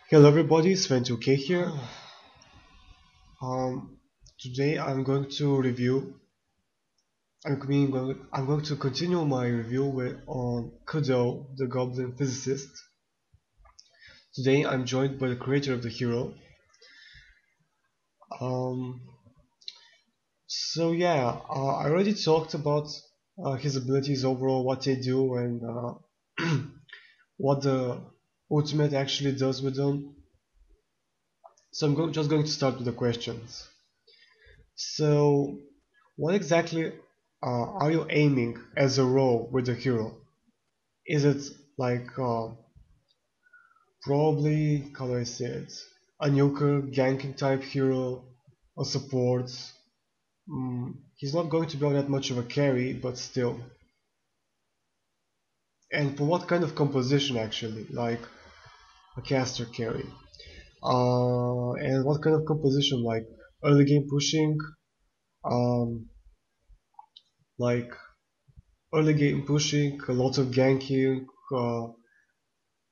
Hello everybody, Sven2K here. Today I'm going to review. I'm going to continue my review on Kud-o, the Goblin Physicist. Today I'm joined by the creator of the hero. Um, so yeah, I already talked about his abilities overall, what they do, and what the ultimate actually does with them. So just going to start with the questions. So, what exactly are you aiming as a role with the hero? Is it like probably, how do I say it, a nuker, ganking type hero, a support? He's not going to be all that much of a carry, but still. And for what kind of composition actually? Like a caster carry. And what kind of composition? Like early game pushing, um, like early game pushing, a lot of ganking, uh,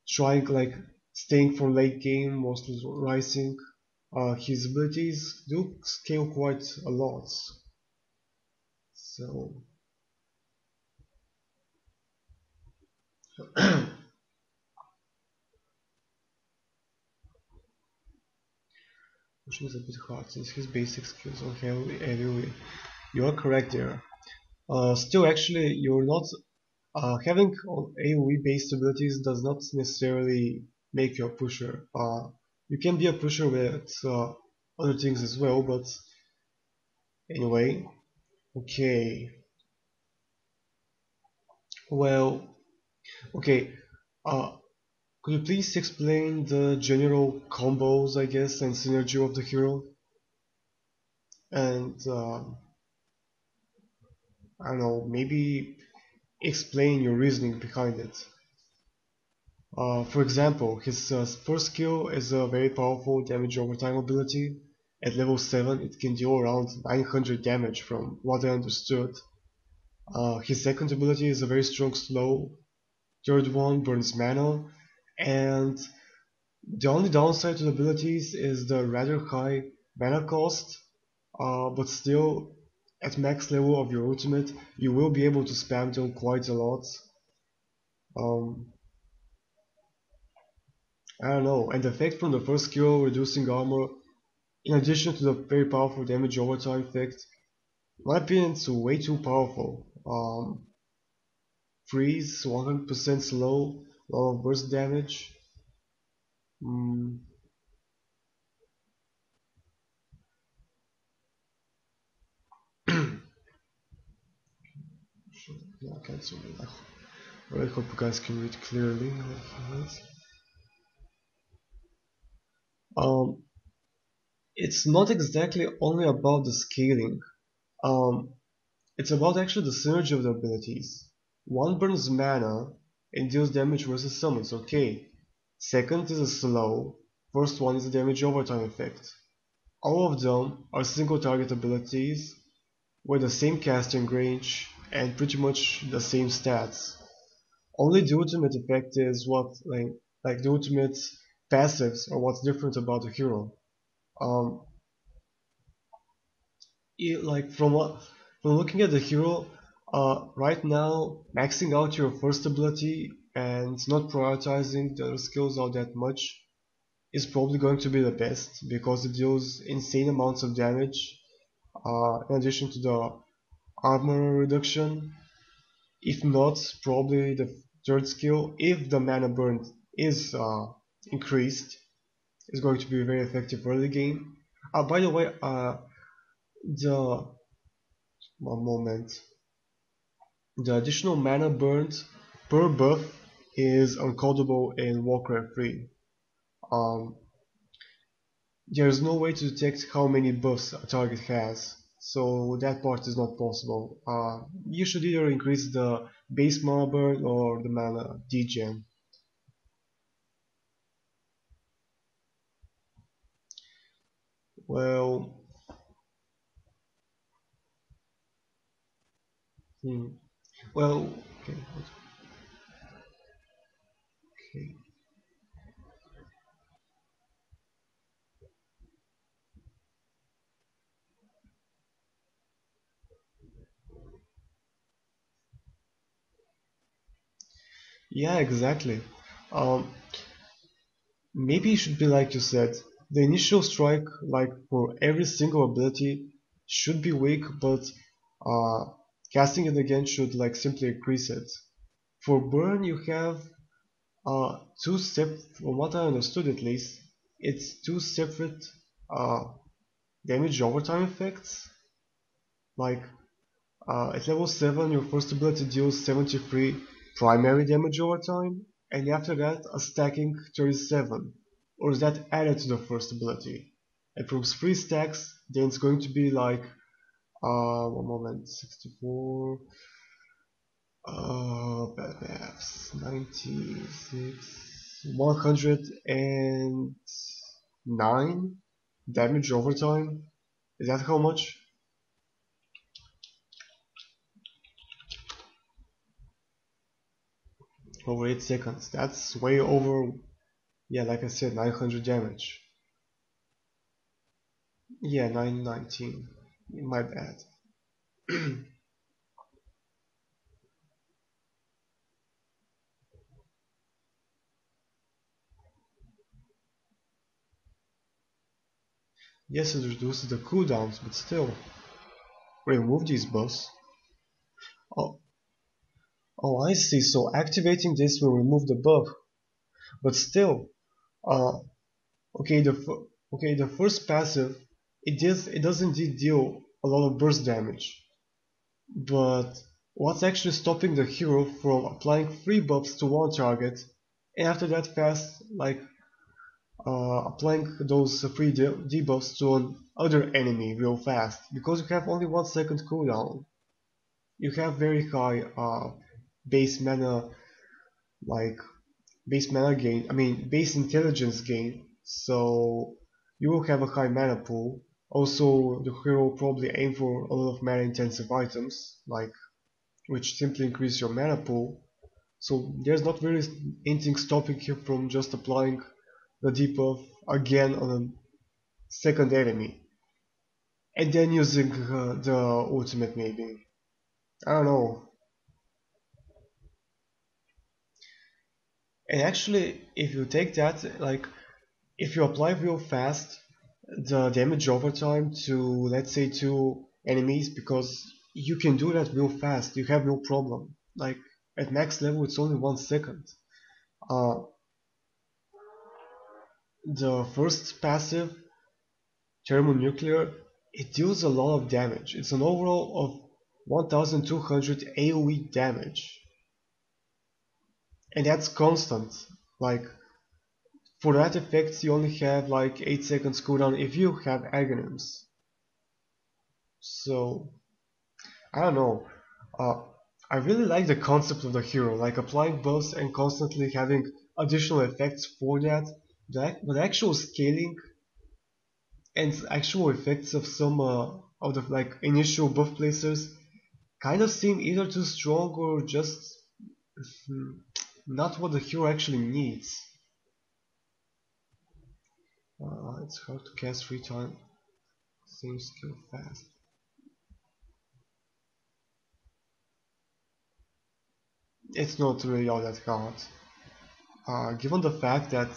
trying like staying for late game, mostly rising. His abilities do scale quite a lot. So pushing is a bit hard since his basic skills are heavily. You are correct there. Still, actually, you're not having AoE based abilities does not necessarily make you a pusher. You can be a pusher with other things as well, but anyway, okay. Well, okay. Uh, could you please explain the general combos, I guess, and synergy of the hero? And I don't know, maybe explain your reasoning behind it. For example, his first skill is a very powerful damage over time ability. At level 7, it can deal around 900 damage from what I understood. His second ability is a very strong slow. Third one burns mana. And the only downside to the abilities is the rather high mana cost, but still, at max level of your ultimate, you will be able to spam them quite a lot. Um, I don't know, and the effect from the first skill, reducing armor, in addition to the very powerful damage overtime effect, in my opinion, it's way too powerful. Freeze, 100% slow, lot of burst damage. Mm, yeah, I can't zoom in. I really hope you guys can read clearly. Um, it's not exactly only about the scaling. Um, it's about actually the synergy of the abilities. One burns mana and deals damage versus summons, okay. Second is a slow. First one is a damage overtime effect. All of them are single target abilities with the same casting range and pretty much the same stats. Only the ultimate effect is what like the ultimate passives are what's different about the hero. Um, like from looking at the hero, right now maxing out your first ability and not prioritizing the other skills all that much is probably going to be the best because it deals insane amounts of damage in addition to the armor reduction. If not, probably the third skill, if the mana burn is increased, is going to be very effective early game. By the way, the one moment, the additional mana burned per buff is uncodable in Warcraft 3. Um, there's no way to detect how many buffs a target has, so that part is not possible. You should either increase the base mana burn or the mana degen. Well, hmm. Well, okay, okay. Yeah, exactly. Um, Maybe it should be like you said. The initial strike, like for every single ability, should be weak, but uh, casting it again should like simply increase it. For burn, you have two from what I understood at least, it's two separate uh, damage overtime effects. Like at level 7, your first ability deals 73 primary damage over time, and after that, a stacking 37, or is that added to the first ability? And from 3 stacks, then it's going to be like, one moment, 64, bad maths, 96, 109 damage over time. Is that how much? Over 8 seconds. That's way over. Yeah, like I said, 900 damage. Yeah, 919. My bad. Yes, it reduces the cooldowns, but still, remove these buffs. Oh, oh, I see. So activating this will remove the buff, but still, uh, okay, the first passive, it does indeed deal a lot of burst damage, but what's actually stopping the hero from applying three buffs to one target, and after that fast, like applying those free debuffs to another enemy real fast, because you have only 1 second cooldown. You have very high base mana, like base mana gain, I mean base intelligence gain, so you will have a high mana pool. Also, the hero will probably aim for a lot of mana intensive items, like which simply increase your mana pool. So there's not really anything stopping you from just applying the debuff again on a second enemy, and then using the ultimate maybe. I don't know. And actually, if you take that, like, if you apply real fast the damage over time to, let's say, two enemies, because you can do that real fast, you have no problem. Like, at max level, it's only 1 second. Uh, the first passive, thermonuclear, it deals a lot of damage. It's an overall of 1200 AoE damage. And that's constant. Like, for that effect, you only have like 8 seconds cooldown if you have agonyms. So, I don't know. Uh, I really like the concept of the hero, like applying buffs and constantly having additional effects for that. But actual scaling and actual effects of some of the like initial buff placers kind of seem either too strong or just mm, not what the hero actually needs. It's hard to cast 3 times same skill fast. It's not really all that hard. Given the fact that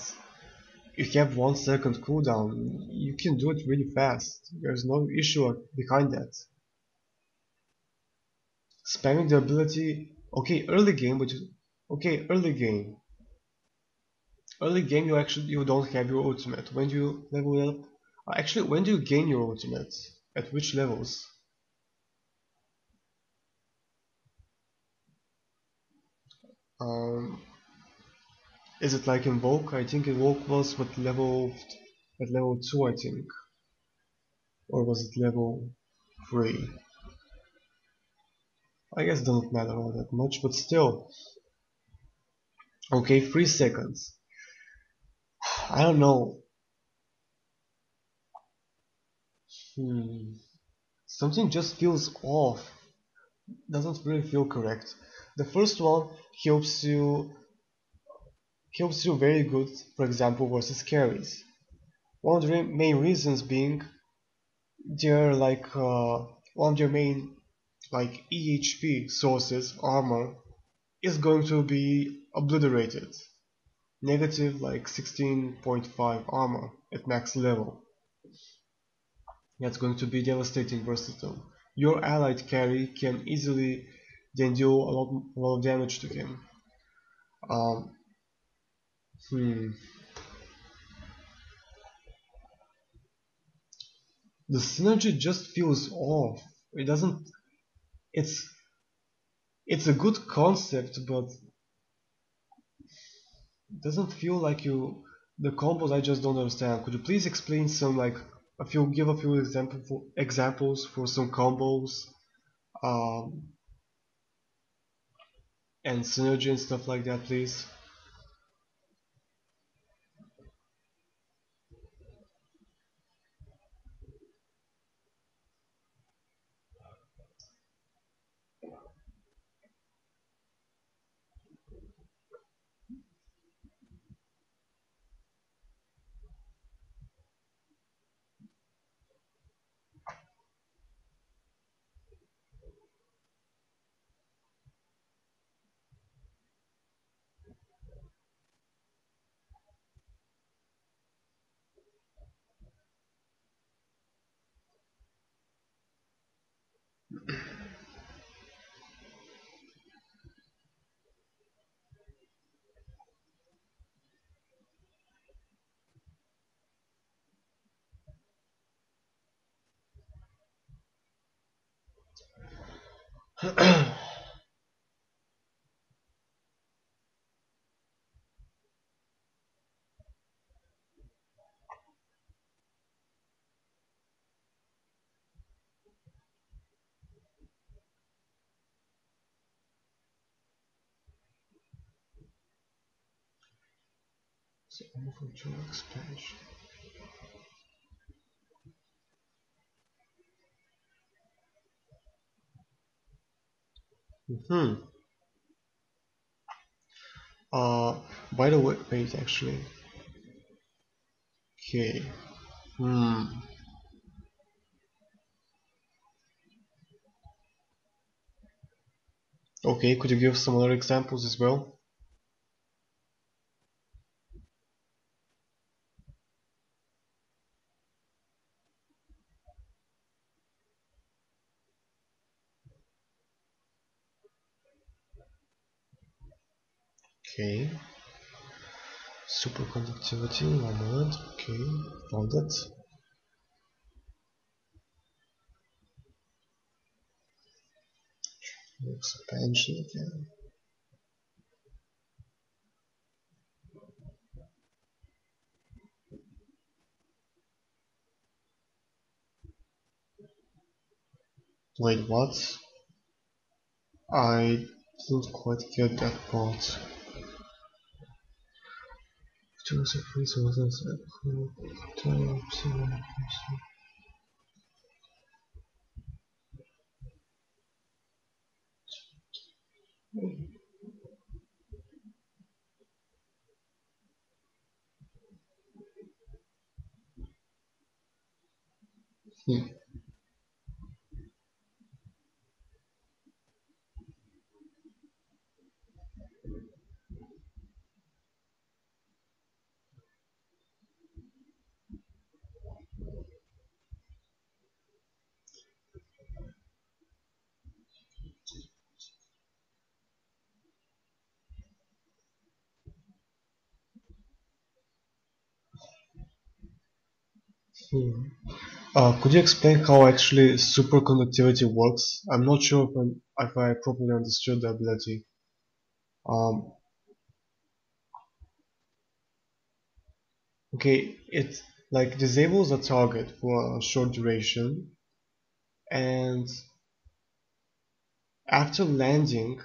you have 1 second cooldown, you can do it really fast. There's no issue behind that. Spamming the ability, okay, early game, but okay, early game. Early game, you don't have your ultimate. When you level up, actually, when do you gain your ultimate? At which levels? Um, is it like Invoke? I think Invoke was at level 2, I think, or was it level 3? I guess it doesn't matter all that much, but still. Okay, 3 seconds. I don't know. Hmm. Something just feels off. Doesn't really feel correct. The first one helps you very good, for example, versus carries. One of the main reasons being they're like one of their main like EHP sources, armor, is going to be obliterated. Negative like 16.5 armor at max level. That's going to be devastating versatile. Your allied carry can easily then deal a lot of damage to him. Um, hmm. The synergy just feels off. It doesn't. It's it's a good concept, but it doesn't feel like you. The combos I just don't understand. Could you please explain some like give a few examples for some combos, um, and synergy and stuff like that, please? So, control expansion. Hmm. Uh, by the way, wait, actually. Okay. Hmm. Okay, could you give some other examples as well? Okay. Superconductivity, 1 moment. Okay, found it. Expansion again. Wait, what? I didn't quite get that part. Joseph resources. Hmm. Hmm. Could you explain how actually superconductivity works? I'm not sure if I properly understood the ability. Um, okay, it like disables a target for a short duration, and after landing,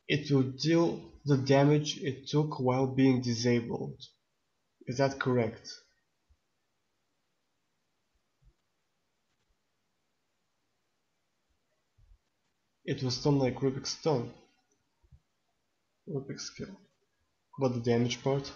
it will deal the damage it took while being disabled. Is that correct? It was stun like Rubik's stun, Rubik's skill. But the damage part?